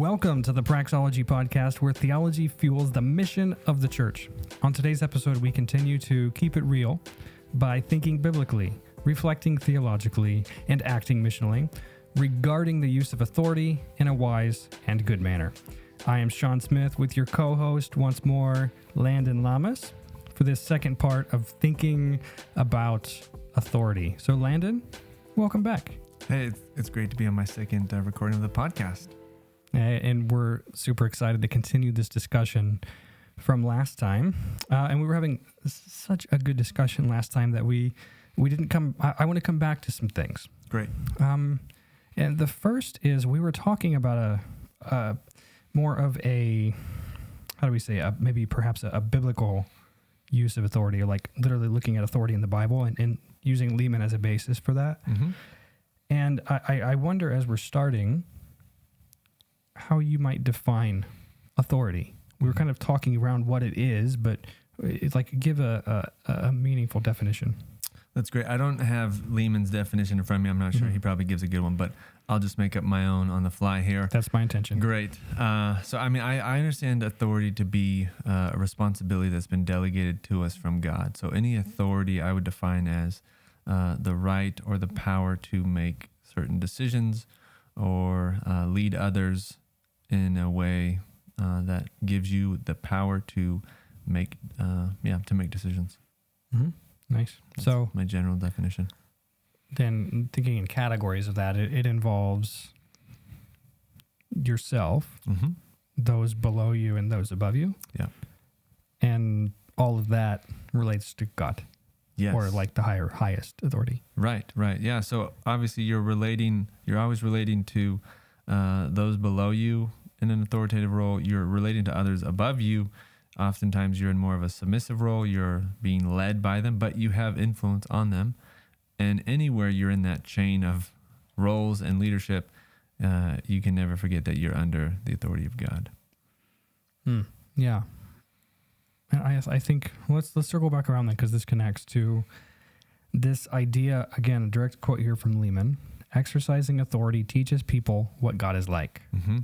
Welcome to the Praxology Podcast, where theology fuels the mission of the church. On today's episode, we continue to keep it real by thinking biblically, reflecting theologically, and acting missionally regarding the use of authority in a wise and good manner. I am Sean Smith with your co-host once more, Landon Lamas, for this second part of thinking about authority. So Landon, welcome back. Hey, it's great to be on my second recording of the podcast. And we're super excited to continue this discussion from last time. And we were having such a good discussion last time that we didn't come. I want to come back to some things. Great. And the first is we were talking about a more of a, how do we say, maybe perhaps a biblical use of authority, or like literally looking at authority in the Bible and using Lehman as a basis for that. Mm-hmm. And I wonder, as we're starting, how you might define authority. We were kind of talking around what it is, but it's like give a meaningful definition. That's great. I don't have Lehman's definition in front of me. I'm not sure. He probably gives a good one, but I'll just make up my own on the fly here. That's my intention. Great. So, I mean, I understand authority to be a responsibility that's been delegated to us from God. So any authority I would define as the right or the power to make certain decisions or lead others in a way that gives you the power to make decisions. Mm-hmm. Nice. That's so my general definition. Then thinking in categories of that, it involves yourself, those below you and those above you. Yeah. And all of that relates to God. Yes. Or like the highest authority. Right. Yeah. So obviously you're always relating to those below you in an authoritative role. You're relating to others above you. Oftentimes you're in more of a submissive role. You're being led by them, but you have influence on them. And anywhere you're in that chain of roles and leadership, you can never forget that you're under the authority of God. Yeah. And I think let's circle back around then, because this connects to this idea, again, a direct quote here from Lehman: exercising authority teaches people what God is like. Mm-hmm.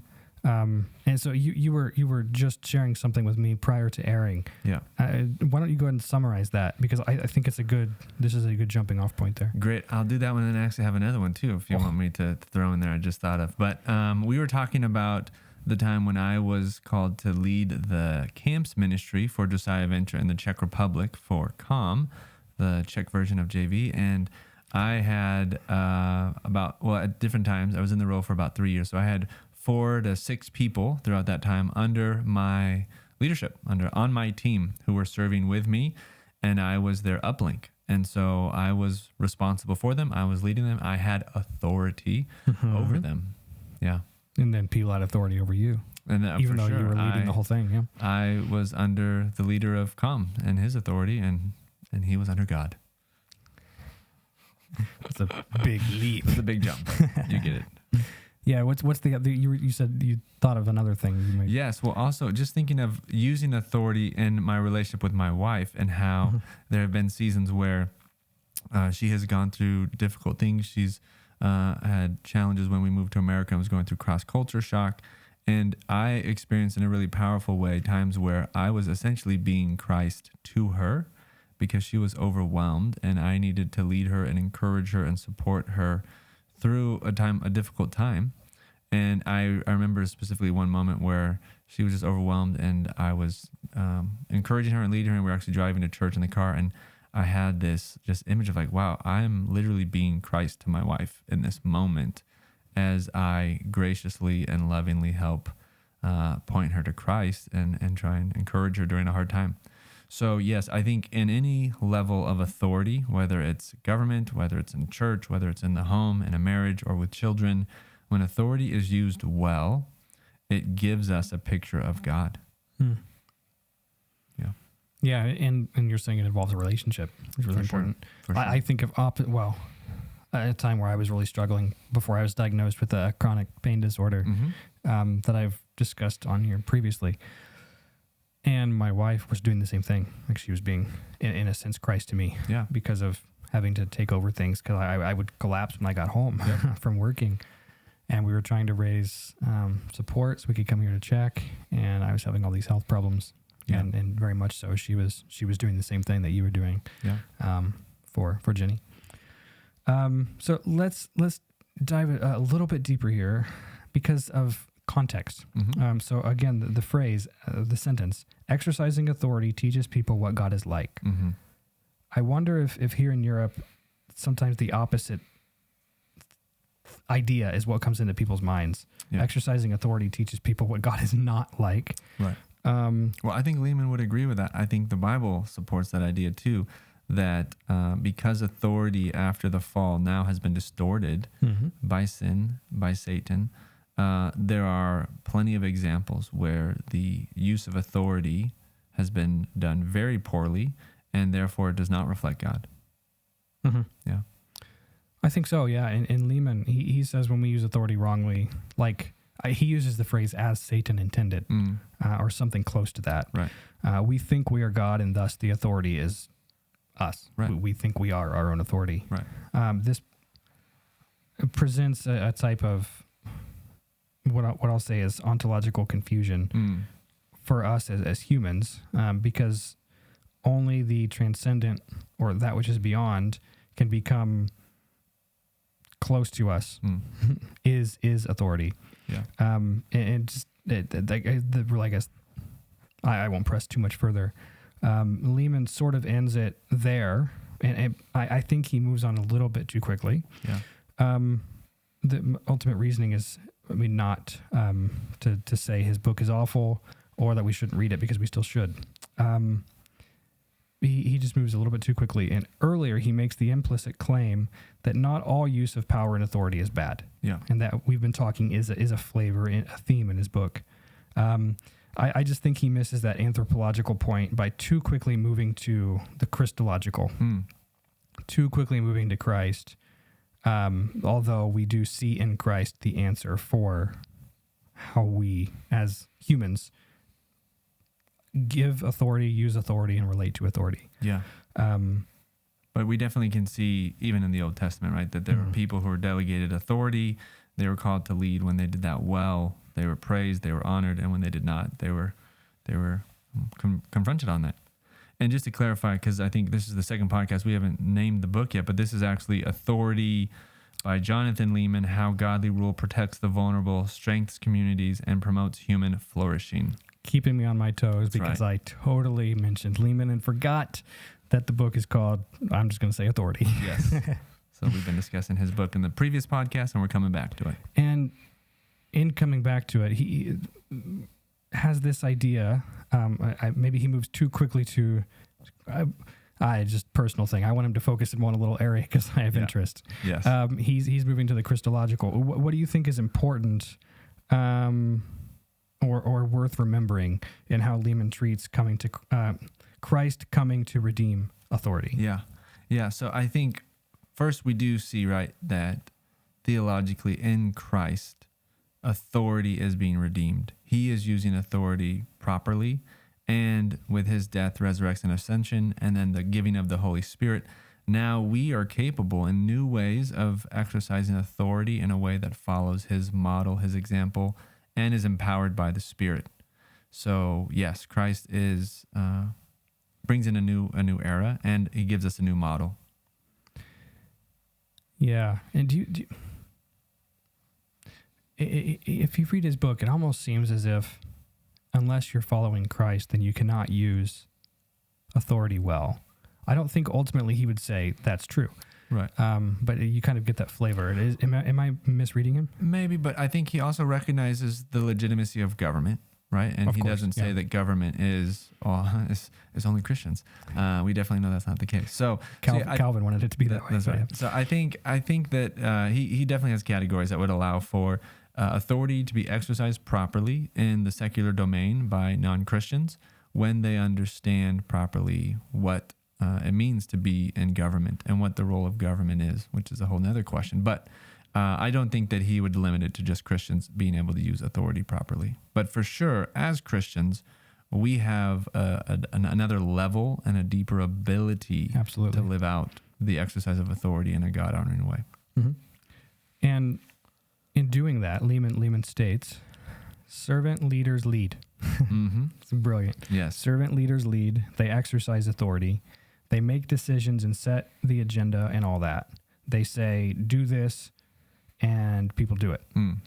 And so you were just sharing something with me prior to airing. Yeah. Why don't you go ahead and summarize that? Because I think this is a good jumping off point there. Great. I'll do that one, and I actually have another one too, if you want me to throw in there. I just thought of, but we were talking about the time when I was called to lead the camps ministry for Josiah Venture in the Czech Republic for COM, the Czech version of JV. And I had at different times, I was in the role for about 3 years. So I had 4 to 6 people throughout that time under my leadership, on my team, who were serving with me, and I was their uplink. And so I was responsible for them. I was leading them. I had authority over them. Yeah. And then people had authority over you. And even though you were leading the whole thing, yeah. I was under the leader of COM and his authority, and he was under God. That's a big leap. It's a big jump. You get it. Yeah. What's the you said you thought of another thing? Yes. Well, also just thinking of using authority in my relationship with my wife, and how there have been seasons where she has gone through difficult things. She's had challenges when we moved to America. I was going through cross-culture shock. And I experienced in a really powerful way times where I was essentially being Christ to her, because she was overwhelmed, and I needed to lead her and encourage her and support her through a difficult time. And I remember specifically one moment where she was just overwhelmed, and I was encouraging her and leading her, and we were actually driving to church in the car, and I had this just image of like, wow, I'm literally being Christ to my wife in this moment, as I graciously and lovingly help point her to Christ and try and encourage her during a hard time. So yes, I think in any level of authority, whether it's government, whether it's in church, whether it's in the home, in a marriage, or with children, when authority is used well, it gives us a picture of God. Yeah. Yeah, and you're saying it involves a relationship, which is really important. Sure. I think of at a time where I was really struggling before I was diagnosed with a chronic pain disorder that I've discussed on here previously. And my wife was doing the same thing. Like she was being, in a sense, Christ to me because of having to take over things, because I would collapse when I got home from working. and we were trying to raise support so we could come here to check. And I was having all these health problems, and very much so. She was doing the same thing that you were doing, for Jenny. So let's dive a little bit deeper here because of context. Mm-hmm. So again, the phrase, the sentence, exercising authority teaches people what God is like. Mm-hmm. I wonder if here in Europe, sometimes the opposite idea is what comes into people's minds. Yeah. Exercising authority teaches people what God is not like. Right. Well, I think Lehman would agree with that. I think the Bible supports that idea too, that because authority after the fall now has been distorted by sin, by Satan, there are plenty of examples where the use of authority has been done very poorly and therefore it does not reflect God. Mm-hmm. Yeah. I think so, yeah. In Lehman, he says when we use authority wrongly, like he uses the phrase "as Satan intended," or something close to that. Right. We think we are God, and thus the authority is us. Right. We think we are our own authority. Right. This presents a type of what I'll say is ontological confusion for us as humans, because only the transcendent or that which is beyond can become close to us is authority. Yeah. And just I guess I won't press too much further. Lehman sort of ends it there, and I think he moves on a little bit too quickly. Yeah. The ultimate reasoning is, not to say his book is awful or that we shouldn't read it, because we still should. He just moves a little bit too quickly. And earlier, he makes the implicit claim that not all use of power and authority is bad. Yeah. And that we've been talking is a flavor, a theme in his book. I just think he misses that anthropological point by too quickly moving to the Christological, too quickly moving to Christ. Although we do see in Christ the answer for how we, as humans, give authority, use authority, and relate to authority. Yeah. But we definitely can see, even in the Old Testament, right, that there were people who were delegated authority. They were called to lead. When they did that well, they were praised, they were honored, and when they did not, they were confronted on that. And just to clarify, because I think this is the second podcast, we haven't named the book yet, but this is actually Authority by Jonathan Lehman, How Godly Rule Protects the Vulnerable, Strengthens Communities, and Promotes Human Flourishing. Keeping me on my toes. That's because right. I totally mentioned Lehman and forgot that the book is called, I'm just going to say, Authority. Yes. So we've been discussing his book in the previous podcast, and we're coming back to it. And in coming back to it, he has this idea. Maybe he moves too quickly to, just personal thing. I want him to focus in one little area because I have interest. Yes. He's moving to the Christological. What do you think is important, or worth remembering in how Lehman treats coming to Christ coming to redeem authority? Yeah. Yeah. So I think first we do see, right, that theologically in Christ, authority is being redeemed. He is using authority properly, and with his death, resurrection, ascension, and then the giving of the Holy Spirit, now we are capable in new ways of exercising authority in a way that follows his model, his example, and is empowered by the Spirit. So yes, Christ is brings in a new era, and he gives us a new model. Yeah, and do you if you read his book, it almost seems as if unless you're following Christ, then you cannot use authority well. I don't think ultimately he would say that's true. Right. But you kind of get that flavor. Am I misreading him? Maybe, but I think he also recognizes the legitimacy of government, right? And he doesn't say that government is only Christians. We definitely know that's not the case. So Calvin wanted it to be that way. That's right. So I think that he definitely has categories that would allow for authority to be exercised properly in the secular domain by non-Christians when they understand properly what it means to be in government and what the role of government is, which is a whole nother question. But I don't think that he would limit it to just Christians being able to use authority properly. But for sure, as Christians, we have another level and a deeper ability to live out the exercise of authority in a God-honoring way. Mm-hmm. And in doing that, Lehman states, servant leaders lead. Mm-hmm. It's brilliant. Yes. Servant leaders lead. They exercise authority. They make decisions and set the agenda and all that. They say, do this, and people do it. Mm.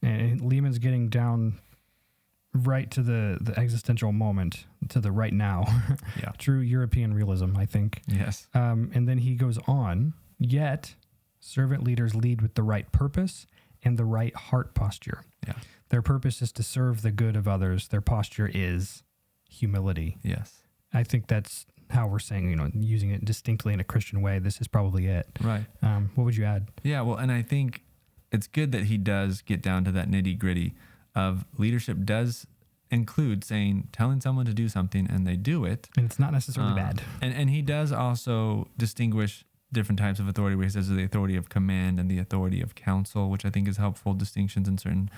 And Lehman's getting down right to the existential moment, to the right now. Yeah. True European realism, I think. Yes. And then he goes on, yet servant leaders lead with the right purpose and the right heart posture. Yeah. Their purpose is to serve the good of others. Their posture is humility. Yes. I think that's how we're saying, using it distinctly in a Christian way. This is probably it. Right. What would you add? Yeah. Well, and I think it's good that he does get down to that nitty gritty of leadership does include telling someone to do something and they do it. And it's not necessarily bad. And he does also distinguish different types of authority, where he says the authority of command and the authority of counsel, which I think is helpful distinctions in certain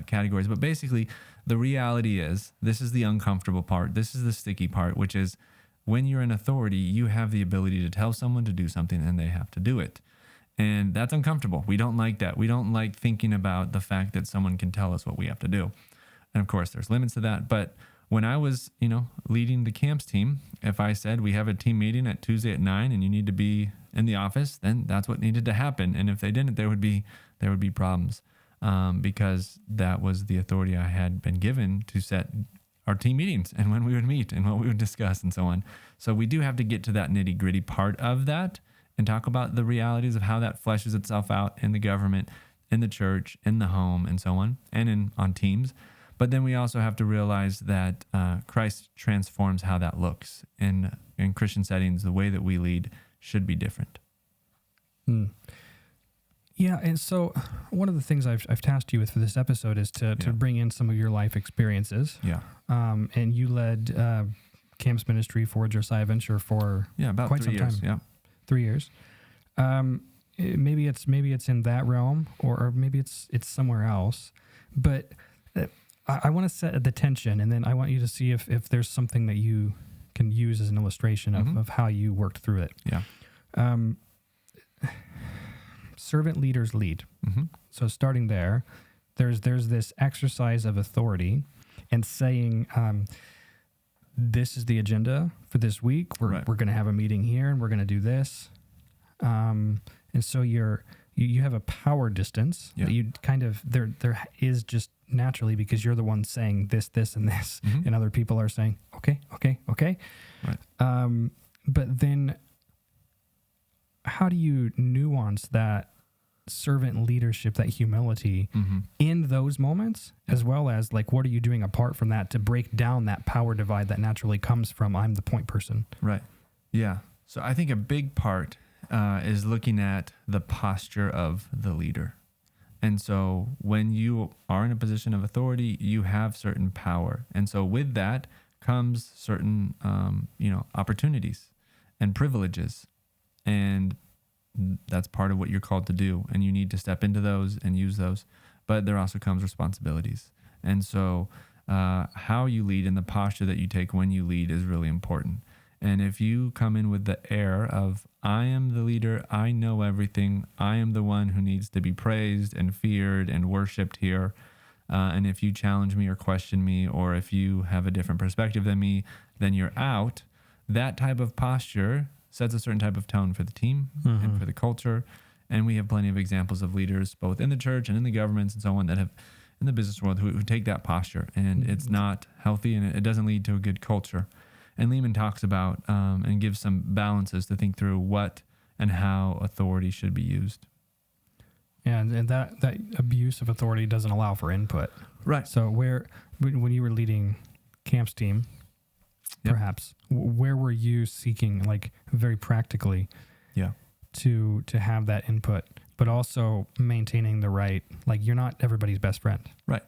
categories. But basically, the reality is, this is the uncomfortable part. This is the sticky part, which is when you're in authority, you have the ability to tell someone to do something and they have to do it. And that's uncomfortable. We don't like that. We don't like thinking about the fact that someone can tell us what we have to do. And of course, there's limits to that. But when I was, leading the camps team, if I said we have a team meeting at Tuesday at 9 and you need to be in the office, then that's what needed to happen. And if they didn't, there would be problems, because that was the authority I had been given to set our team meetings and when we would meet and what we would discuss and so on. So we do have to get to that nitty gritty part of that and talk about the realities of how that fleshes itself out in the government, in the church, in the home, and so on, and on teams. But then we also have to realize that Christ transforms how that looks. In Christian settings, the way that we lead should be different. Yeah, and so one of the things I've tasked you with for this episode is to bring in some of your life experiences. Yeah. And you led camps ministry for Josiah Venture for about quite 3 some years. time. Yeah. 3 years. Maybe it's in that realm, or maybe it's somewhere else. But I want to set the tension, and then I want you to see if there's something that you can use as an illustration of how you worked through it. Yeah. Servant leaders lead. Mm-hmm. So starting there, there's this exercise of authority and saying, this is the agenda for this week. We're going to have a meeting here, and we're going to do this. And so you have a power distance that you kind of there is just naturally, because you're the one saying this, and this, and other people are saying okay. Right. But then, how do you nuance that servant leadership, that humility in those moments, as well as what are you doing apart from that to break down that power divide that naturally comes from I'm the point person? Right. Yeah. So I think a big part is looking at the posture of the leader. And so when you are in a position of authority, you have certain power. And so with that comes certain, opportunities and privileges. And that's part of what you're called to do. And you need to step into those and use those. But there also comes responsibilities. And so how you lead and the posture that you take when you lead is really important. And if you come in with the air of, I am the leader, I know everything, I am the one who needs to be praised and feared and worshiped here, and if you challenge me or question me, or if you have a different perspective than me, then you're out, that type of posture sets a certain type of tone for the team and for the culture. And we have plenty of examples of leaders, both in the church and in the governments and so on, that have, in the business world, who take that posture. And it's not healthy, and it doesn't lead to a good culture. And Lehman talks about and gives some balances to think through what and how authority should be used. And that abuse of authority doesn't allow for input. Right. So when you were leading camps team, perhaps, where were you seeking, very practically, to have that input, but also maintaining the right, you're not everybody's best friend. Right.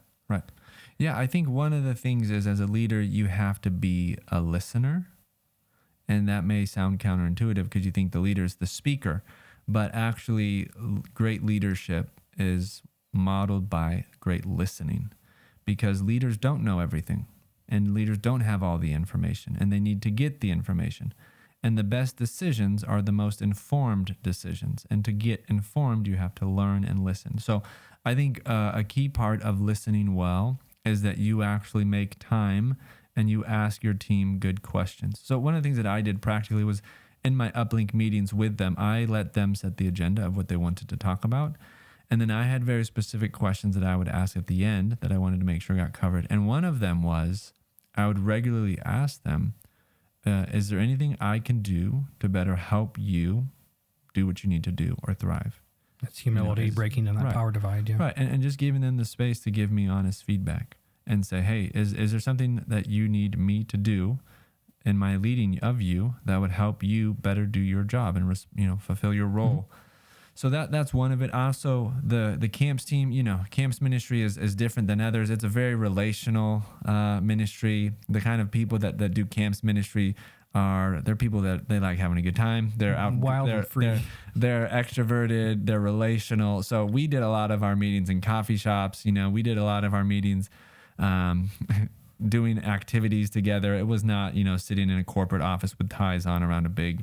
Yeah, I think one of the things is, as a leader, you have to be a listener. And that may sound counterintuitive because you think the leader is the speaker. But actually, great leadership is modeled by great listening, because leaders don't know everything, and leaders don't have all the information, and they need to get the information. And the best decisions are the most informed decisions. And to get informed, you have to learn and listen. So I think a key part of listening well is that you actually make time and you ask your team good questions. So one of the things that I did practically was in my uplink meetings with them, I let them set the agenda of what they wanted to talk about. And then I had very specific questions that I would ask at the end that I wanted to make sure got covered. And one of them was, I would regularly ask them, is there anything I can do to better help you do what you need to do or thrive? That's humility, breaking down that power divide. Yeah. Right. And just giving them the space to give me honest feedback and say, hey, is there something that you need me to do in my leading of you that would help you better do your job and, fulfill your role? Mm-hmm. So that's one of it. Also, the camps team, camps ministry is different than others. It's a very relational ministry. The kind of people that do camps ministry they're people that they like having a good time. They're out, wild and free. They're extroverted. They're relational. So we did a lot of our meetings in coffee shops. We did a lot of our meetings doing activities together. It was not, sitting in a corporate office with ties on around a big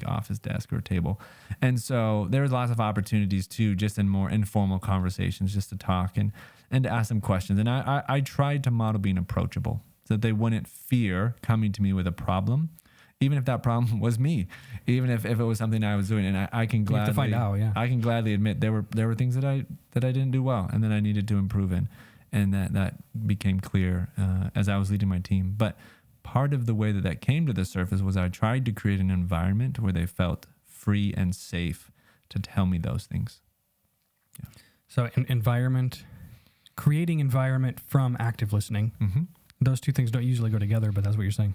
office desk or table. And so there was lots of opportunities too, just in more informal conversations, just to talk and to ask them questions. And I tried to model being approachable so that they wouldn't fear coming to me with a problem, even if that problem was me, even if it was something I was doing. And I can gladly, to find out, yeah. I can gladly admit there were things that I didn't do well and that I needed to improve in. And that became clear as I was leading my team. But part of the way that came to the surface was I tried to create an environment where they felt free and safe to tell me those things. Yeah. So creating environment from active listening. Mm-hmm. Those two things don't usually go together, but that's what you're saying.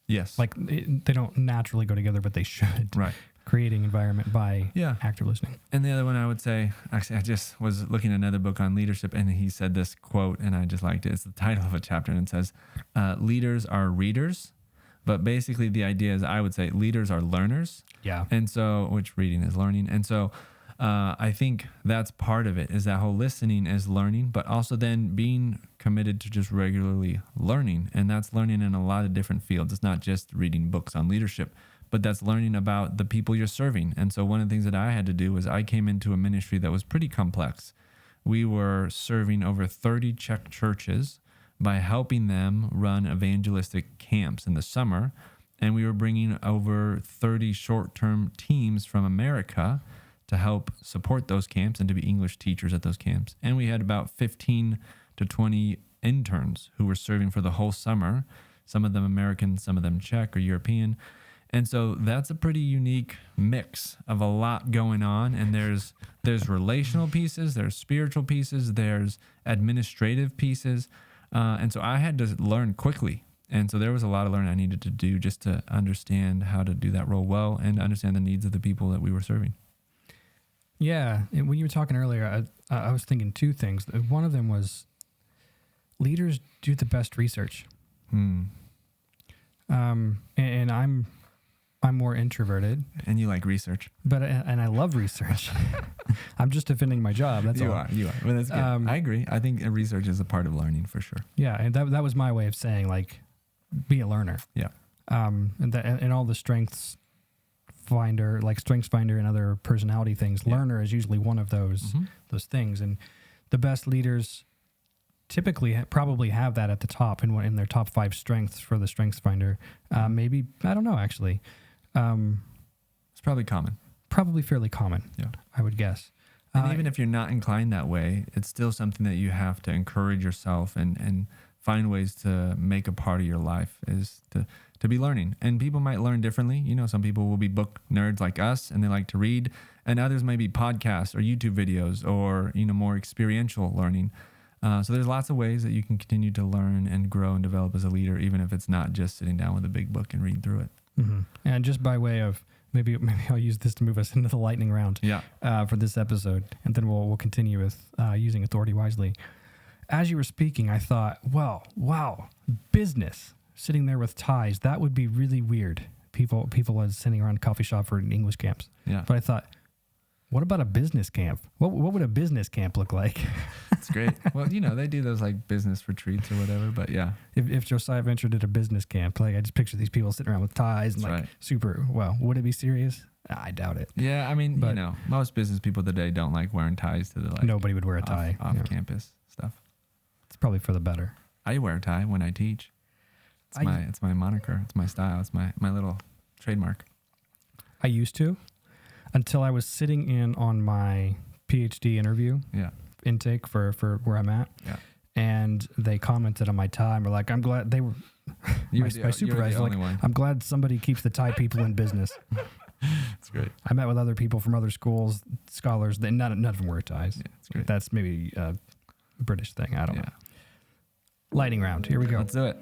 Yes. They don't naturally go together, but they should. Right. Creating environment by active listening. And the other one I would say, actually, I just was looking at another book on leadership, and he said this quote, and I just liked it. It's the title of a chapter, and it says, leaders are readers, but basically the idea is, I would say, leaders are learners. Yeah. And so, which reading is learning. And so I think that's part of it, is that whole listening is learning, but also then being committed to just regularly learning. And that's learning in a lot of different fields. It's not just reading books on leadership, but that's learning about the people you're serving. And so one of the things that I had to do was I came into a ministry that was pretty complex. We were serving over 30 Czech churches by helping them run evangelistic camps in the summer. And we were bringing over 30 short-term teams from America to help support those camps and to be English teachers at those camps. And we had about 15 to 20 interns who were serving for the whole summer, some of them American, some of them Czech or European. And so that's a pretty unique mix of a lot going on. And there's relational pieces, there's spiritual pieces, there's administrative pieces. And so I had to learn quickly. And so there was a lot of learning I needed to do just to understand how to do that role well and understand the needs of the people that we were serving. Yeah. And when you were talking earlier, I was thinking two things. One of them was leaders do the best research. And I'm more introverted. And you like research. And I love research. I'm just defending my job. That's all. You are. Well, that's good. I agree. I think research is a part of learning for sure. Yeah. And that was my way of saying, be a learner. Yeah. And all the StrengthsFinder and other personality things, learner is usually one of those things. And the best leaders typically probably have that at the top in their top 5 strengths for the StrengthsFinder. Maybe, I don't know, actually. It's probably common. Probably fairly common, I would guess. And even if you're not inclined that way, it's still something that you have to encourage yourself and find ways to make a part of your life is to be learning. And people might learn differently. Some people will be book nerds like us and they like to read, and others may be podcasts or YouTube videos or, more experiential learning. So there's lots of ways that you can continue to learn and grow and develop as a leader, even if it's not just sitting down with a big book and reading through it. Mm-hmm. And just by way of maybe I'll use this to move us into the lightning round for this episode, and then we'll continue with using authority wisely. As you were speaking, I thought, wow, business, sitting there with ties, that would be really weird. People sitting around a coffee shop or in English camps. Yeah. But I thought, What about a business camp? What would a business camp look like? It's great. Well, they do those like business retreats or whatever, but yeah. If Josiah Venture did a business camp, like I just picture these people sitting around with ties and That's right. super, well, would it be serious? I doubt it. Yeah, I mean, But- most business people today don't like wearing ties to the like Nobody would wear a tie. off Yeah. campus stuff. It's probably for the better. I wear a tie when I teach. It's my moniker. It's my style. It's my little trademark. I used to until I was sitting in on my PhD interview Yeah. intake for where I'm at. Yeah. And they commented on my tie and were like, I'm glad they were, You my supervisor, the like, only one. I'm glad somebody keeps the tie people in business. It's great. I met with other people from other schools, scholars, none of them wear ties. Yeah, it's great. That's maybe a British thing. I don't Yeah. know. Lightning round. Here we go. Let's do it.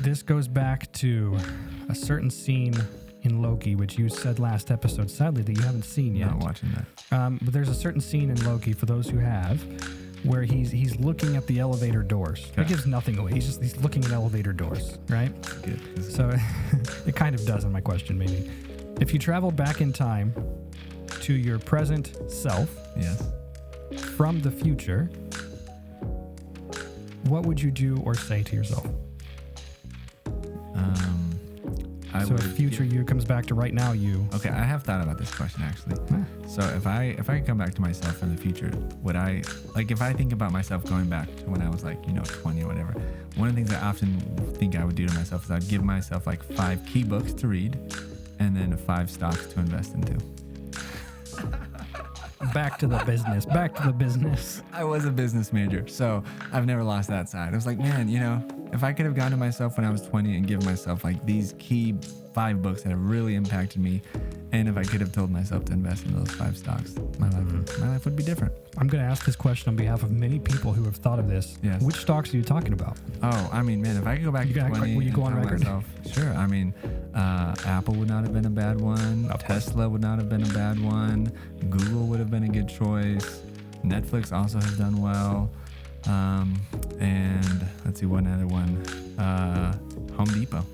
This goes back to a certain scene in Loki, which you said last episode, sadly, that you haven't seen yet. Not watching that. But there's a certain scene in Loki, for those who have, where he's looking at the elevator doors. Okay. It gives nothing away. He's looking at elevator doors, right? Good. So it kind of does on my question, maybe. If you traveled back in time to your present self Yes. from the future, what would you do or say to yourself? So if future you comes back to right now you. Okay, I have thought about this question actually. Huh. So if I could come back to myself from the future, would I if I think about myself going back to when I was 20 or whatever, one of the things I often think I would do to myself is I'd give myself 5 key books to read and then 5 stocks to invest into. Back to the business. Back to the business. I was a business major, so I've never lost that side. I was like, man, if I could have gone to myself when I was 20 and given myself these key 5 books that have really impacted me, and if I could have told myself to invest in those 5 stocks, my life would be different. I'm going to ask this question on behalf of many people who have thought of this. Yes. Which stocks are you talking about? Oh, I mean, man, if I could go back You to can act 20 like- will you and go on tell record? myself, sure. I mean, Apple would not have been a bad one. Of course. Tesla would not have been a bad one. Google would have been a good choice. Netflix also has done well. And let's see, one other one. Home Depot.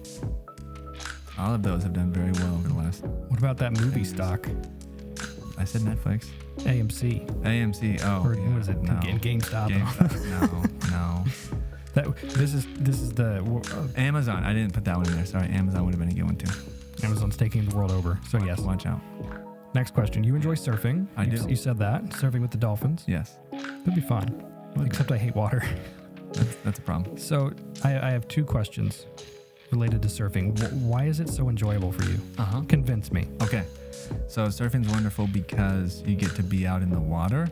All of those have done very well over the last. What about that movie stock? I said Netflix. AMC. AMC. Oh, Or yeah, what is it? No. GameStop. No. This is the Amazon. I didn't put that one in there. Sorry. Amazon would have been a good one too. Amazon's taking the world over. So yes. Watch out. Next question. You enjoy surfing. I do. You said that. Surfing with the dolphins. Yes. That'd be fun. Except I hate water. That's a problem. So I have 2 questions related to surfing. Why is it so enjoyable for you? Convince me. Okay. So surfing's wonderful because you get to be out in the water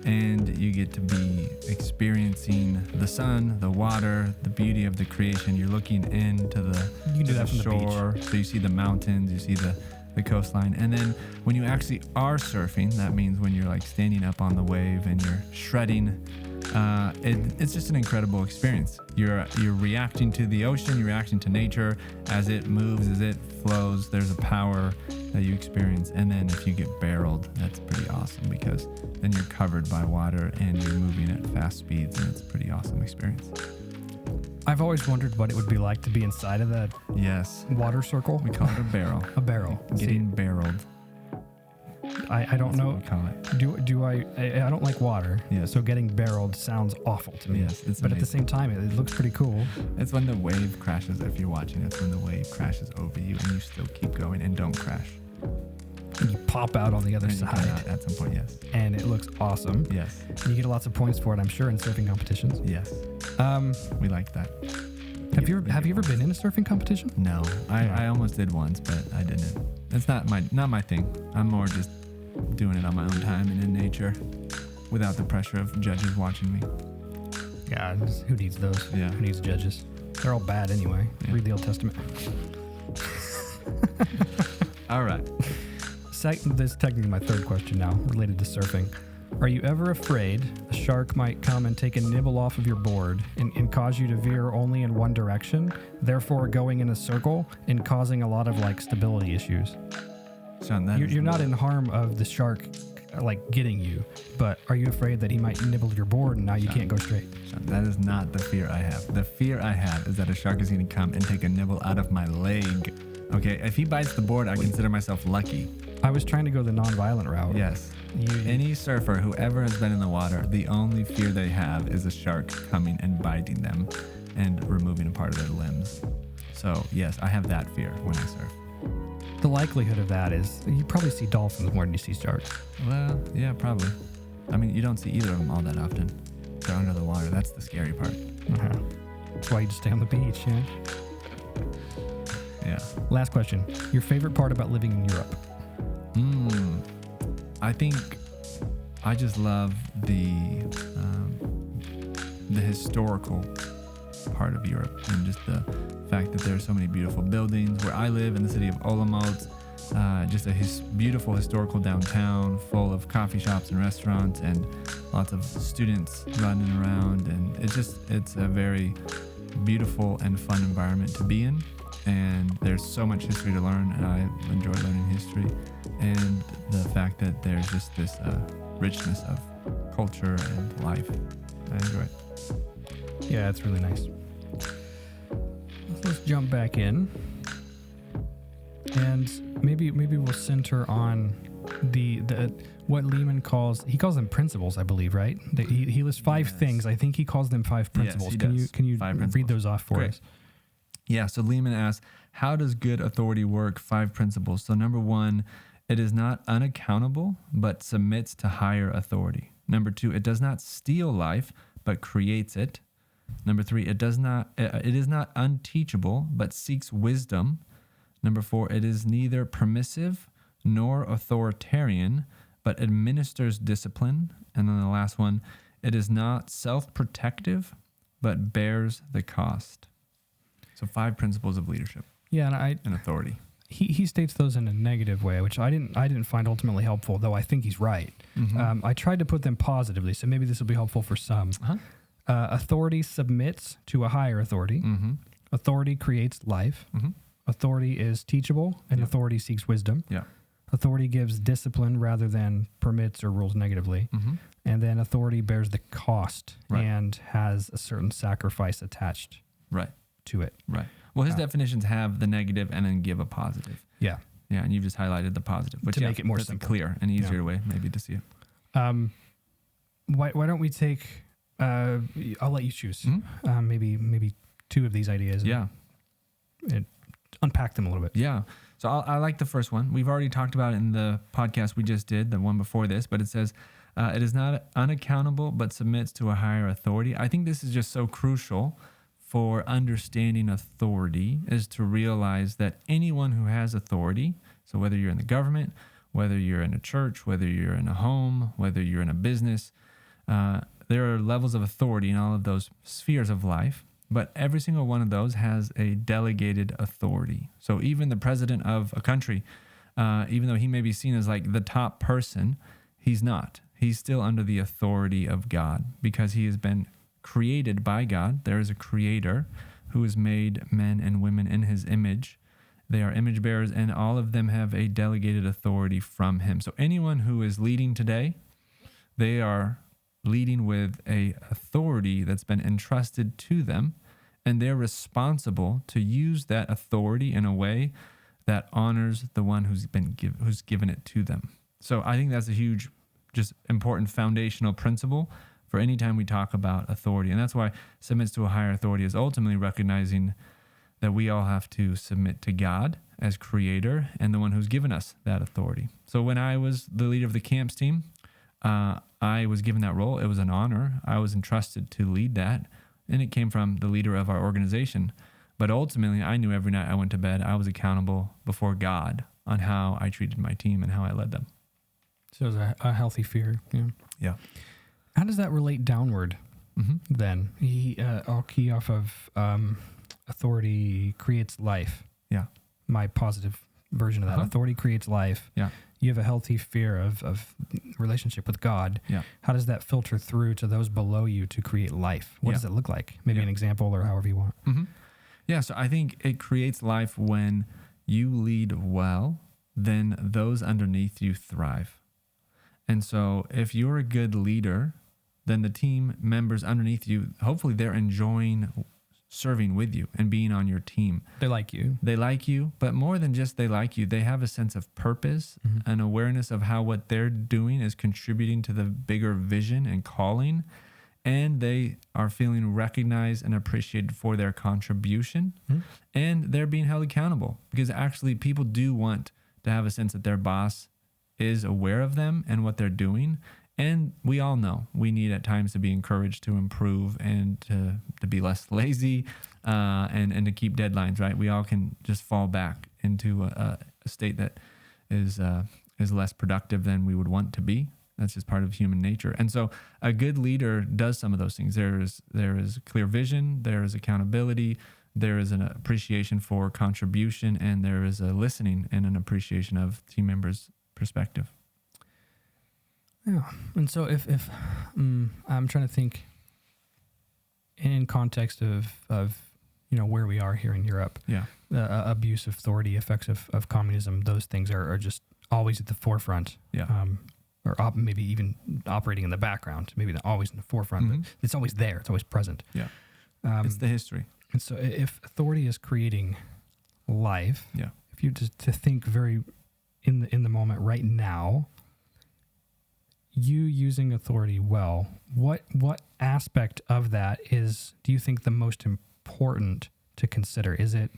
and you get to be experiencing the sun, the water, the beauty of the creation. You're looking into You can do that from the beach. shore. So you see the mountains, you see the coastline. And then when you actually are surfing, that means when you're standing up on the wave and you're shredding, it's just an incredible experience. You're reacting to the ocean, you're reacting to nature as it moves, as it flows. There's a power that you experience. And then if you get barreled, that's pretty awesome because then you're covered by water and you're moving at fast speeds, and it's a pretty awesome experience. I've always wondered what it would be like to be inside of that Yes. water circle. We call it a barrel. A barrel. Getting barreled. I don't That's know. what we call it. Do I don't like water. Yes. So getting barreled sounds awful to me. Yes, it's but at the amazing. same time, it looks pretty cool. It's when the wave crashes. If you're watching, it's when the wave crashes over you and you still keep going and don't crash. And you pop out on the other And you come side, out at some point, yes. and it looks awesome. Yes. You get lots of points for it, I'm sure, in surfing competitions. Yes. We like that. Have you ever been in a surfing competition? No. I almost did once, but I didn't. It's not my thing. I'm more just doing it on my own time and in nature without the pressure of judges watching me. Yeah, who needs those? Yeah. Who needs judges? They're all bad anyway. Yeah. Read the Old Testament. All right. This is technically my 3rd question now, related to surfing. Are you ever afraid a shark might come and take a nibble off of your board and cause you to veer only in one direction, therefore going in a circle and causing a lot of stability issues? Sean, You're not in harm of the shark getting you, but are you afraid that he might nibble your board and now you can't go straight? Sean, that is not the fear I have. The fear I have is that a shark is going to come and take a nibble out of my leg. Okay, if he bites the board, I consider myself lucky. I was trying to go the non-violent route. Yes. You- Any surfer, whoever has been in the water, the only fear they have is a shark coming and biting them and removing a part of their limbs. So, yes, I have that fear when I surf. The likelihood of that is you probably see dolphins more than you see sharks. Well, yeah, probably. I mean, you don't see either of them all that often. They're under the water. That's the scary part. Uh-huh. That's why you just stay on the beach, yeah? Yeah. Last question. Your favorite part about living in Europe? I think I just love the historical part of Europe and just the fact that there are so many beautiful buildings. Where I live in the city of Olomouc, just a beautiful historical downtown full of coffee shops and restaurants and lots of students running around, and it's a very beautiful and fun environment to be in. And there's so much history to learn, and I enjoy learning history, and the fact that there's just this richness of culture and life. I enjoy it. Yeah, it's really nice. Let's jump back in, and maybe we'll center on the what Lehman calls them principles, I believe, right? He lists 5 Yes. things. I think he calls them 5 principles. he Can does. you 5 read principles. those off for Great. us? Yeah, so Lehman asks, how does good authority work? 5 principles. So number 1, it is not unaccountable, but submits to higher authority. Number 2, it does not steal life, but creates it. Number 3, it is not unteachable, but seeks wisdom. Number 4, it is neither permissive nor authoritarian, but administers discipline. And then the last one, it is not self-protective, but bears the cost. So 5 principles of leadership Yeah, and authority. he states those in a negative way, which I didn't find ultimately helpful, though I think he's right. Mm-hmm. I tried to put them positively, so maybe this will be helpful for some. Uh-huh. Authority submits to a higher authority. Mm-hmm. Authority creates life. Mm-hmm. Authority is teachable, and Yeah. authority seeks wisdom. Yeah. Authority gives discipline rather than permits or rules negatively. Mm-hmm. And then authority bears the cost Right. and has a certain sacrifice attached Right. to it. Right. Well, his definitions have the negative and then give a positive. Yeah. Yeah, and you've just highlighted the positive, which To make it more that's simple. a clear and easier way maybe to see it. Why don't we take? I'll let you choose. Mhm. Maybe 2 of these ideas. And unpack them a little bit. Yeah. So I like the first one. We've already talked about it in the podcast we just did, the one before this, but it says, it is not unaccountable, but submits to a higher authority. I think this is just so crucial for understanding authority, is to realize that anyone who has authority, so whether you're in the government, whether you're in a church, whether you're in a home, whether you're in a business, there are levels of authority in all of those spheres of life. But every single one of those has a delegated authority. So even the president of a country, even though he may be seen as like the top person, he's not. He's still under the authority of God because he has been created by God. There is a creator who has made men and women in his image. They are image bearers, and all of them have a delegated authority from him. So anyone who is leading today, they are leading with a authority that's been entrusted to them, and they're responsible to use that authority in a way that honors the one who's given it to them. So I think that's a huge, just important foundational principle for any time we talk about authority. And that's why submits to a higher authority is ultimately recognizing that we all have to submit to God as creator and the one who's given us that authority. So when I was the leader of the camps team, I was given that role. It was an honor. I was entrusted to lead that, and it came from the leader of our organization. But ultimately, I knew every night I went to bed, I was accountable before God on how I treated my team and how I led them. So it's a healthy fear. Yeah. Yeah. How does that relate downward then? I'll key off of authority creates life. Yeah. My positive version of that. Authority creates life. Yeah. You have a healthy fear of relationship with God. Yeah. How does that filter through to those below you to create life? What does it look like? Maybe an example or however you want. Mm-hmm. Yeah, so I think it creates life when you lead well, then those underneath you thrive. And so if you're a good leader, then the team members underneath you, hopefully they're enjoying serving with you and being on your team. They like you. They like you, but more than just they like you, they have a sense of purpose, an awareness of how what they're doing is contributing to the bigger vision and calling, and they are feeling recognized and appreciated for their contribution, and they're being held accountable, because actually people do want to have a sense that their boss is aware of them and what they're doing. And we all know we need at times to be encouraged to improve and to be less lazy, and to keep deadlines, right? We all can just fall back into a state that is less productive than we would want to be. That's just part of human nature. And so a good leader does some of those things. There is clear vision, there is accountability, there is an appreciation for contribution, and there is a listening and an appreciation of team members' perspective. Yeah. And so if I'm trying to think in context of where we are here in Europe, abuse of authority, effects of communism, those things are just always at the forefront. Or maybe even operating in the background, maybe not always in the forefront, but it's always there. It's always present. Yeah. It's the history. And so if authority is creating life, if you just to think very in the moment right now, you using authority well, what aspect of that do you think the most important to consider? Is it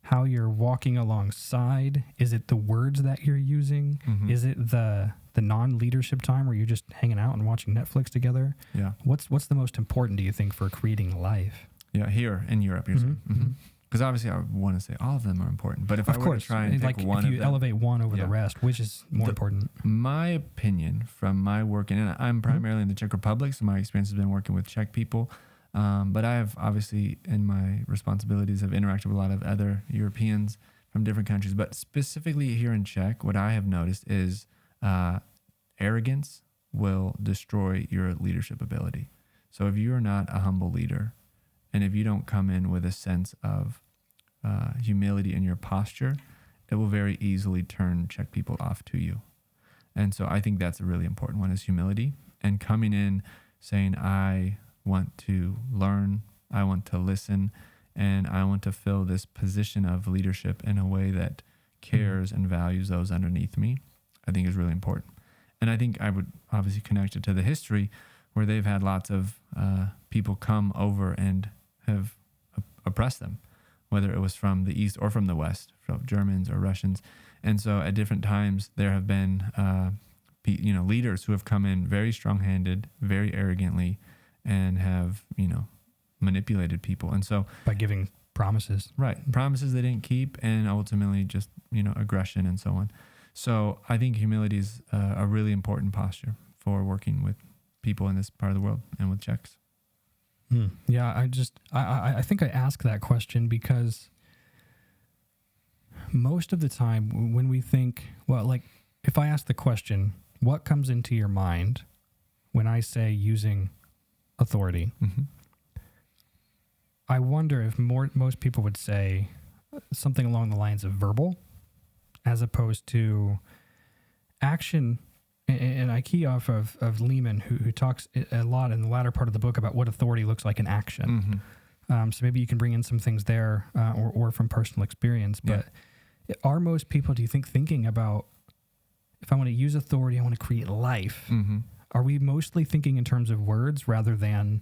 how you're walking alongside? Is it the words that you're using? Is it the non-leadership time where you're just hanging out and watching Netflix together? Yeah. What's the most important, do you think, for creating life? Yeah, here in Europe, you're saying. Because obviously I want to say all of them are important. But if I were to try and pick one of them. If you elevate one over the rest, which is more important? My opinion from my work, and I'm primarily in the Czech Republic, so my experience has been working with Czech people. But I have obviously in my responsibilities have interacted with a lot of other Europeans from different countries. But specifically here in Czech, what I have noticed is arrogance will destroy your leadership ability. So if you're not a humble leader, and if you don't come in with a sense of humility in your posture, it will very easily turn Czech people off to you. And so I think that's a really important one, is humility, and coming in saying, I want to learn, I want to listen, and I want to fill this position of leadership in a way that cares and values those underneath me, I think is really important. And I think I would obviously connect it to the history where they've had lots of people come over and have oppressed them, whether it was from the East or from the West, from Germans or Russians. And so at different times there have been leaders who have come in very strong-handed, very arrogantly, and have manipulated people. And so by giving promises, promises they didn't keep, and ultimately just aggression and so on. So I think humility is a really important posture for working with people in this part of the world and with Czechs. Yeah, I think I ask that question because most of the time when we think, if I ask the question, what comes into your mind when I say using authority? I wonder if most people would say something along the lines of verbal as opposed to action. And I key off of Lehman, who talks a lot in the latter part of the book about what authority looks like in action. So maybe you can bring in some things there or from personal experience. But are most people, do you think, thinking about, if I want to use authority, I want to create life, are we mostly thinking in terms of words rather than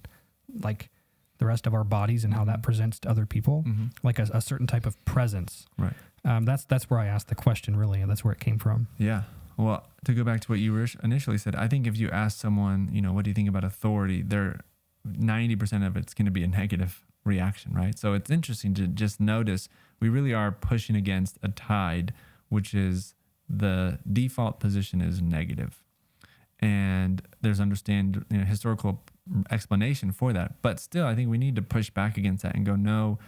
like the rest of our bodies and how that presents to other people, like a certain type of presence? Right. That's where I asked the question, really, and that's where it came from. Yeah. Well, to go back to what you initially said, I think if you ask someone, what do you think about authority, 90% of it's going to be a negative reaction, right? So it's interesting to just notice we really are pushing against a tide, which is the default position is negative. And there's historical explanation for that. But still, I think we need to push back against that and go, no,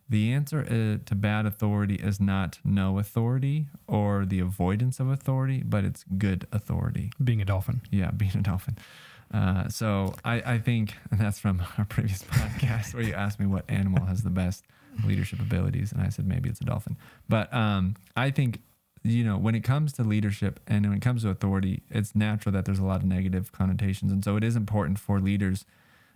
the answer to bad authority is not no authority or the avoidance of authority, but it's good authority. Being a dolphin. Yeah, being a dolphin. So I think, and that's from our previous podcast where you asked me what animal has the best leadership abilities, and I said maybe it's a dolphin. But I think, when it comes to leadership and when it comes to authority, it's natural that there's a lot of negative connotations. And so it is important for leaders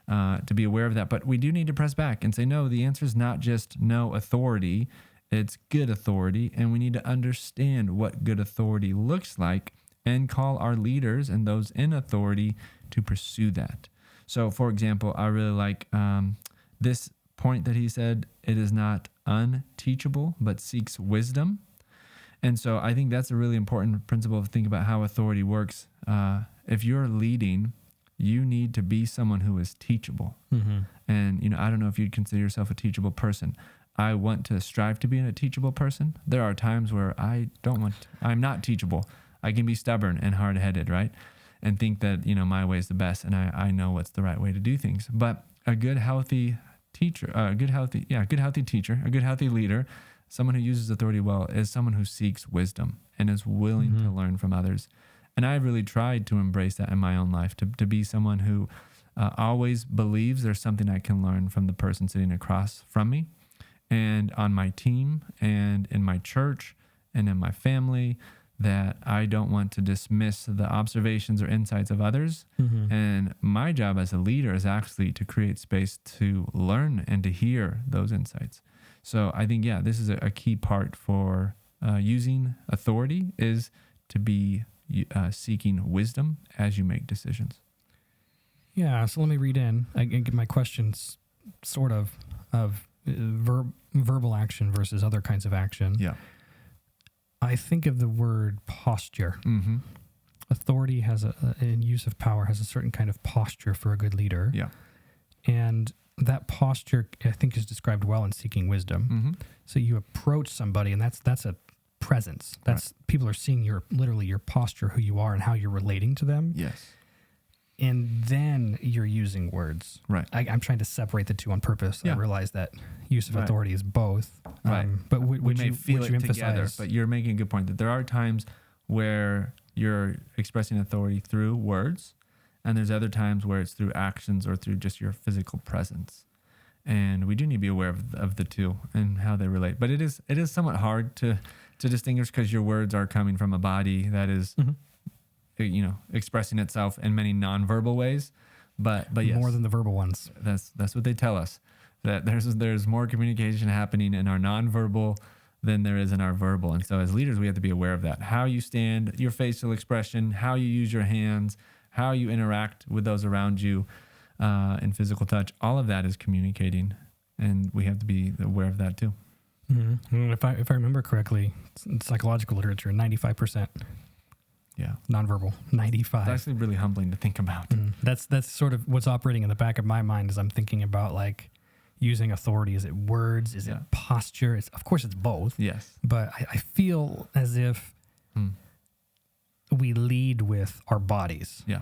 to be aware of that. But we do need to press back and say, no, the answer is not just no authority. It's good authority. And we need to understand what good authority looks like and call our leaders and those in authority to pursue that. So, for example, I really like this point that he said, it is not unteachable, but seeks wisdom. And so I think that's a really important principle to think about how authority works. If you're leading, you need to be someone who is teachable. Mm-hmm. And, I don't know if you'd consider yourself a teachable person. I want to strive to be a teachable person. There are times where I'm not teachable. I can be stubborn and hard-headed, right? And think that, my way is the best and I know what's the right way to do things. But a good, healthy teacher, a good, healthy leader, someone who uses authority well, is someone who seeks wisdom and is willing to learn from others. And I've really tried to embrace that in my own life, to be someone who always believes there's something I can learn from the person sitting across from me, and on my team and in my church and in my family, that I don't want to dismiss the observations or insights of others. Mm-hmm. And my job as a leader is actually to create space to learn and to hear those insights. So I think, this is a key part for using authority, is to be seeking wisdom as you make decisions. Yeah, so let me read in. I get my questions sort of verbal action versus other kinds of action. Yeah. I think of the word posture. Mm-hmm. Authority in use of power has a certain kind of posture for a good leader. Yeah. And that posture, I think, is described well in seeking wisdom. Mm-hmm. So you approach somebody, and that's a presence. That's right. People are seeing literally your posture, who you are, and how you're relating to them. Yes. And then you're using words. Right. I'm trying to separate the two on purpose. Yeah. I realize that use of authority is both. Right. But would you emphasize? Together, but you're making a good point that there are times where you're expressing authority through words, and there's other times where it's through actions or through just your physical presence. And we do need to be aware of the two and how they relate. But it is somewhat hard to distinguish, because your words are coming from a body that is expressing itself in many nonverbal ways. But yes, more than the verbal ones. That's what they tell us, that there's more communication happening in our nonverbal than there is in our verbal. And so as leaders, we have to be aware of that. How you stand, your facial expression, how you use your hands, how you interact with those around you, in physical touch, all of that is communicating, and we have to be aware of that too. Mm-hmm. If I remember correctly, in psychological literature, 95%. Yeah. Nonverbal, 95. It's actually really humbling to think about. That's sort of what's operating in the back of my mind as I'm thinking about, like, using authority. Is it words? Is it posture? Of course it's both. Yes. But I feel as if we lead with our bodies. Yeah.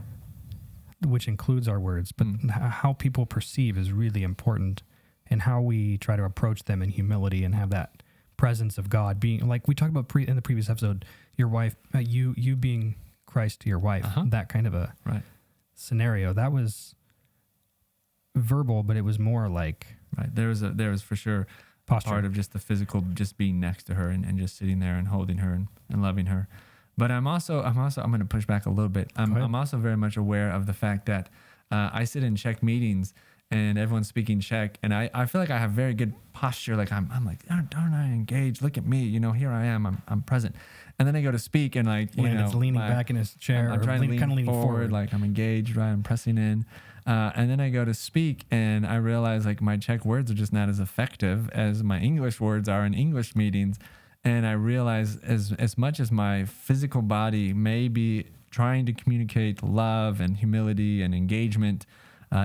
Which includes our words. But how people perceive is really important, and how we try to approach them in humility and have that presence of God being, like we talked about in the previous episode, your wife, you being Christ to your wife, that kind of a scenario. That was verbal, but it was more like there was for sure posture. Part of just the physical, just being next to her and just sitting there and holding her and loving her. But I'm going to push back a little bit. I'm also very much aware of the fact that I sit in Czech meetings and everyone's speaking Czech, and I feel like I have very good posture. Like I'm like, aren't I engaged? Look at me, here I am. I'm present. And then I go to speak, and like it's leaning back in his chair, I'm trying to lean kind of forward, like I'm engaged, right? I'm pressing in. And then I go to speak, and I realize like my Czech words are just not as effective as my English words are in English meetings. And I realize as much as my physical body may be trying to communicate love and humility and engagement,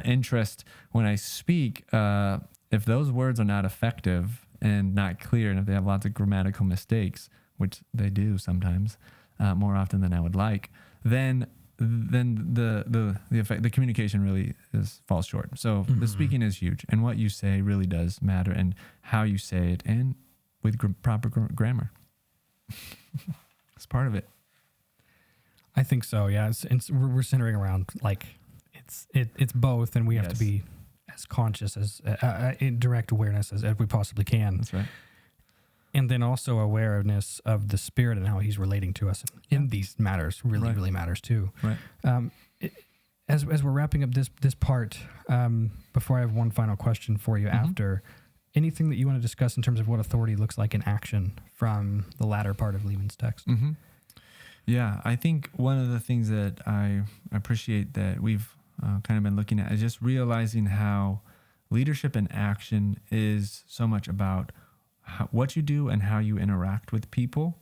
interest, when I speak, if those words are not effective and not clear, and if they have lots of grammatical mistakes, which they do sometimes, more often than I would like, then the effect, the communication really falls short. So the speaking is huge, and what you say really does matter, and how you say it, and with proper grammar. It's part of it. I think so. Yeah, we're centering around like it's both, and we have to be as conscious as in direct awareness as we possibly can. That's right. And then also awareness of the Spirit and how He's relating to us in these matters really matters too. Right. as we're wrapping up this part, before I have one final question for you after, anything that you want to discuss in terms of what authority looks like in action from the latter part of Lehman's text? Yeah, I think one of the things that I appreciate that we've kind of been looking at is just realizing how leadership in action is so much about what you do and how you interact with people.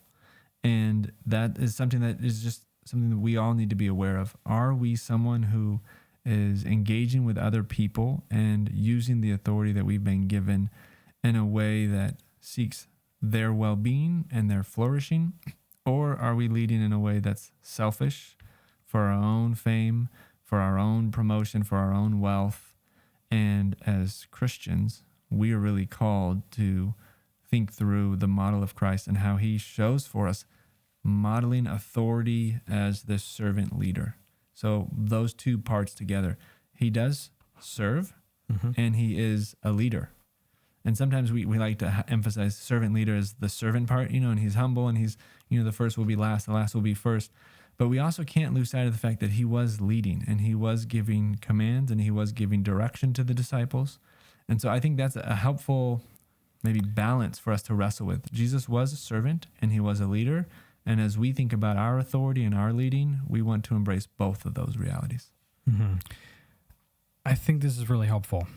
And that is something that is just something that we all need to be aware of. Are we someone who is engaging with other people and using the authority that we've been given in a way that seeks their well-being and their flourishing? Or are we leading in a way that's selfish for our own fame, for our own promotion, for our own wealth? And as Christians, we are really called to think through the model of Christ and how he shows for us modeling authority as this servant leader. So those two parts together, he does serve and he is a leader. And sometimes we like to emphasize servant leader as the servant part, and he's humble and he's, the first will be last, the last will be first. But we also can't lose sight of the fact that he was leading and he was giving commands and he was giving direction to the disciples. And so I think that's a helpful maybe balance for us to wrestle with. Jesus was a servant and he was a leader. And as we think about our authority and our leading, we want to embrace both of those realities. I think this is really helpful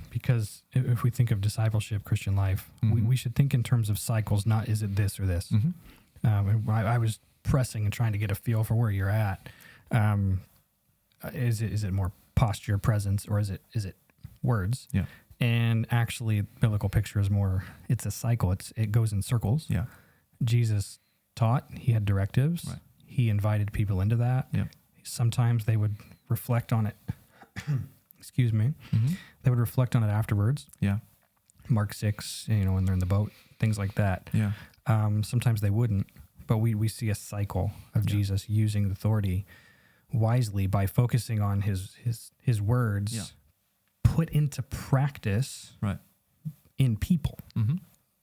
because if we think of discipleship, Christian life, we should think in terms of cycles, not is it this or this. I was pressing and trying to get a feel for where you're at. Is it more posture, presence, or is it words? Yeah. And actually, biblical picture is more, it's a cycle. It goes in circles. Yeah. Jesus taught, he had directives. Right. He invited people into that. Yep. Sometimes they would reflect on it. Excuse me. They would reflect on it afterwards. Yeah. Mark 6, when they're in the boat, things like that. Yeah. Sometimes they wouldn't, but we see a cycle of Jesus using authority wisely by focusing on his words put into practice in people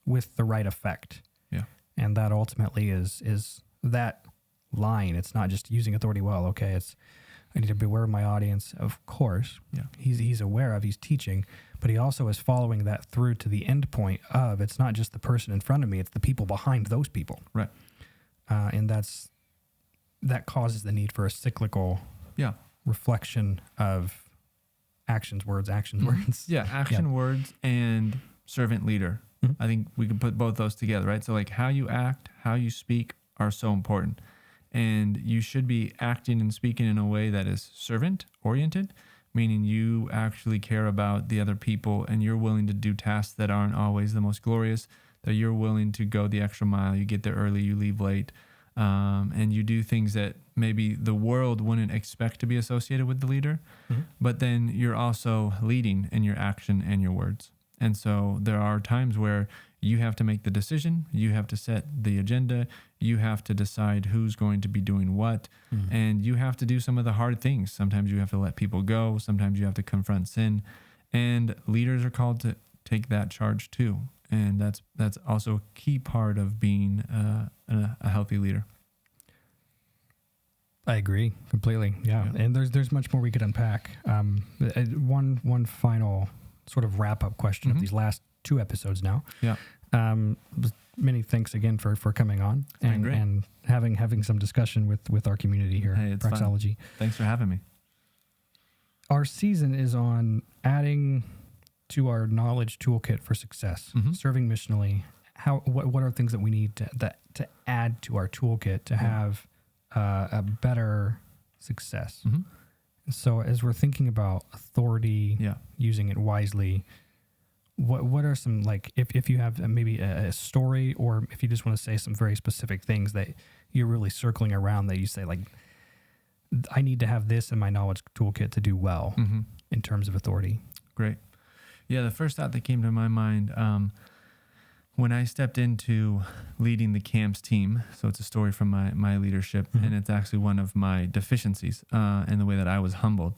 with the right effect. Yeah. And that ultimately is that line. It's not just using authority well. Okay, I need to be aware of my audience. Of course, he's aware of, he's teaching, but he also is following that through to the end point of, it's not just the person in front of me, it's the people behind those people. Right. And that causes the need for a cyclical reflection of actions, words. Yeah, action, words, and servant leader. I think we can put both those together, right? So like how you act, how you speak are so important. And you should be acting and speaking in a way that is servant-oriented, meaning you actually care about the other people and you're willing to do tasks that aren't always the most glorious, that you're willing to go the extra mile. You get there early, you leave late, and you do things that maybe the world wouldn't expect to be associated with the leader, but then you're also leading in your action and your words. And so there are times where you have to make the decision, you have to set the agenda, you have to decide who's going to be doing what, and you have to do some of the hard things. Sometimes you have to let people go, sometimes you have to confront sin, and leaders are called to take that charge too. And that's also a key part of being a healthy leader. I agree completely. Yeah. And there's much more we could unpack. One final sort of wrap up question of these last 2 episodes now. Yeah. Many thanks again for coming on and having some discussion with our community here at Praxology. Thanks for having me. Our season is on adding to our knowledge toolkit for success, serving missionally. What are things that we need to add to our toolkit to have a better success? So as we're thinking about authority, using it wisely, what are some, like, if you have maybe a story, or if you just want to say some very specific things that you're really circling around that you say, like, I need to have this in my knowledge toolkit to do well in terms of authority? Great. Yeah, the first thought that came to my mind when I stepped into leading the camps team, so it's a story from my leadership, and it's actually one of my deficiencies in the way that I was humbled.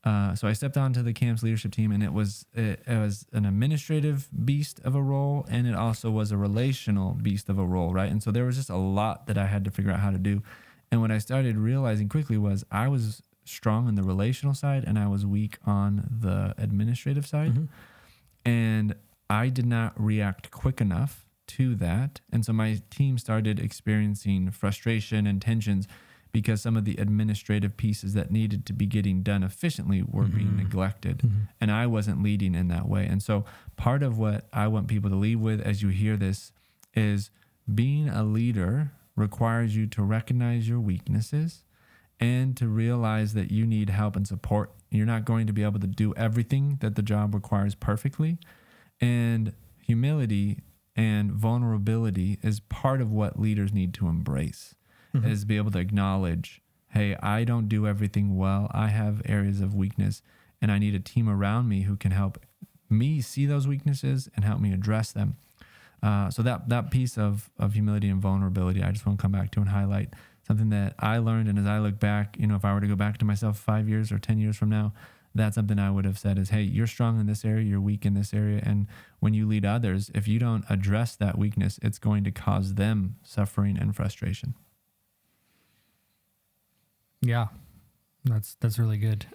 So I stepped onto the camps leadership team, and it was an administrative beast of a role, and it also was a relational beast of a role, right? And so there was just a lot that I had to figure out how to do. And what I started realizing quickly was I was strong on the relational side and I was weak on the administrative side. And I did not react quick enough to that. And so my team started experiencing frustration and tensions because some of the administrative pieces that needed to be getting done efficiently were being neglected. And I wasn't leading in that way. And so part of what I want people to lead with as you hear this is being a leader requires you to recognize your weaknesses and to realize that you need help and support. You're not going to be able to do everything that the job requires perfectly. And humility and vulnerability is part of what leaders need to embrace, is be able to acknowledge, hey, I don't do everything well. I have areas of weakness, and I need a team around me who can help me see those weaknesses and help me address them. So that piece of humility and vulnerability, I just want to come back to and highlight something that I learned. And as I look back, if I were to go back to myself 5 years or 10 years from now, that's something I would have said is, hey, you're strong in this area, you're weak in this area. And when you lead others, if you don't address that weakness, it's going to cause them suffering and frustration. Yeah, that's really good.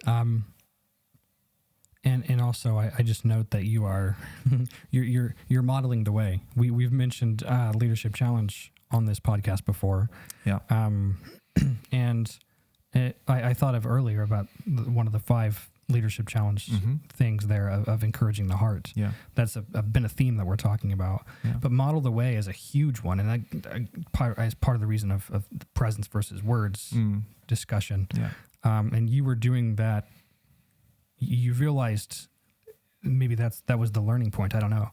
And also, I just note that you are you're modeling the way. We've mentioned Leadership Challenge on this podcast before. Yeah. And I thought of earlier about one of the 5 Leadership Challenge things there of encouraging the heart. Yeah. That's been a theme that we're talking about. Yeah. But model the way is a huge one, and as part of the reason of the presence versus words discussion. Yeah. And you were doing that. You realized maybe that was the learning point. I don't know,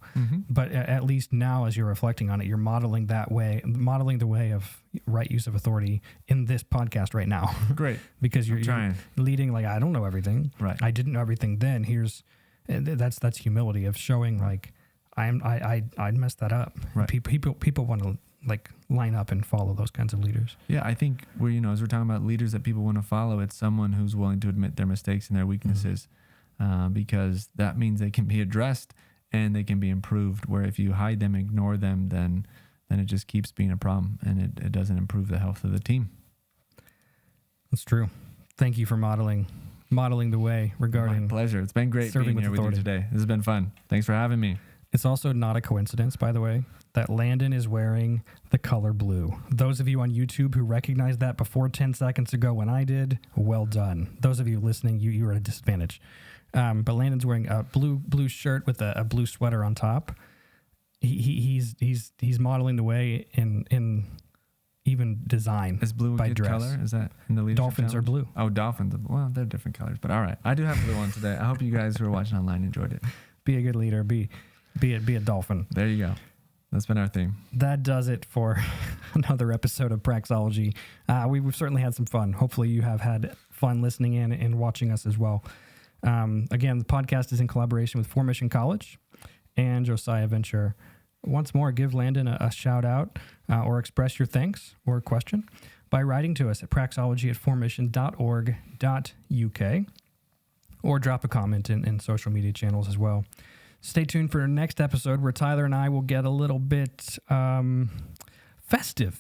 but at least now, as you're reflecting on it, you're modeling the way of right use of authority in this podcast right now. Great, because you're leading like, I don't know everything. Right. I didn't know everything then. That's humility of showing like I messed that up. Right. People want to like line up and follow those kinds of leaders. Yeah, I think as we're talking about leaders that people want to follow, it's someone who's willing to admit their mistakes and their weaknesses, because that means they can be addressed and they can be improved. Where if you hide them, ignore them, then it just keeps being a problem and it doesn't improve the health of the team. That's true. Thank you for modeling the way regarding. My pleasure. It's been great being here with you today. This has been fun. Thanks for having me. It's also not a coincidence, by the way, that Landon is wearing the color blue. Those of you on YouTube who recognized that before 10 seconds ago when I did, well done. Those of you listening, you were at a disadvantage. But Landon's wearing a blue shirt with a blue sweater on top. He's modeling the way in even design. Is blue a good dress. color? Is that in the leadership Dolphins challenge? are blue. Oh, dolphins. Well, they're different colors, but all right. I do have blue one today. I hope you guys who are watching online enjoyed it. Be a good leader. Be a dolphin. There you go. That's been our theme. That does it for another episode of Praxology. We've certainly had some fun. Hopefully you have had fun listening in and watching us as well. Again, the podcast is in collaboration with Formation College and Josiah Venture. Once more, give Landon a shout out or express your thanks or question by writing to us at praxology@formation.org.uk or drop a comment in social media channels as well. Stay tuned for our next episode where Tyler and I will get a little bit festive.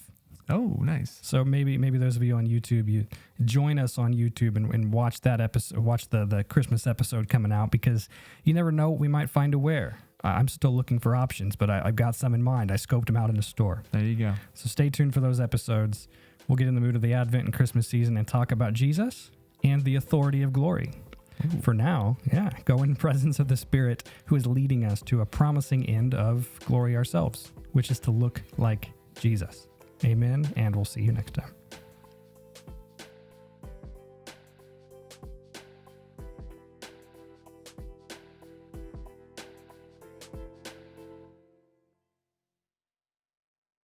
Oh, nice. So maybe those of you on YouTube, you join us on YouTube and watch that episode, watch the Christmas episode coming out, because you never know what we might find to wear. I'm still looking for options, but I've got some in mind. I scoped them out in the store. There you go. So stay tuned for those episodes. We'll get in the mood of the Advent and Christmas season and talk about Jesus and the authority of glory. Ooh. For now, go in the presence of the Spirit who is leading us to a promising end of glory ourselves, which is to look like Jesus. Amen, and we'll see you next time.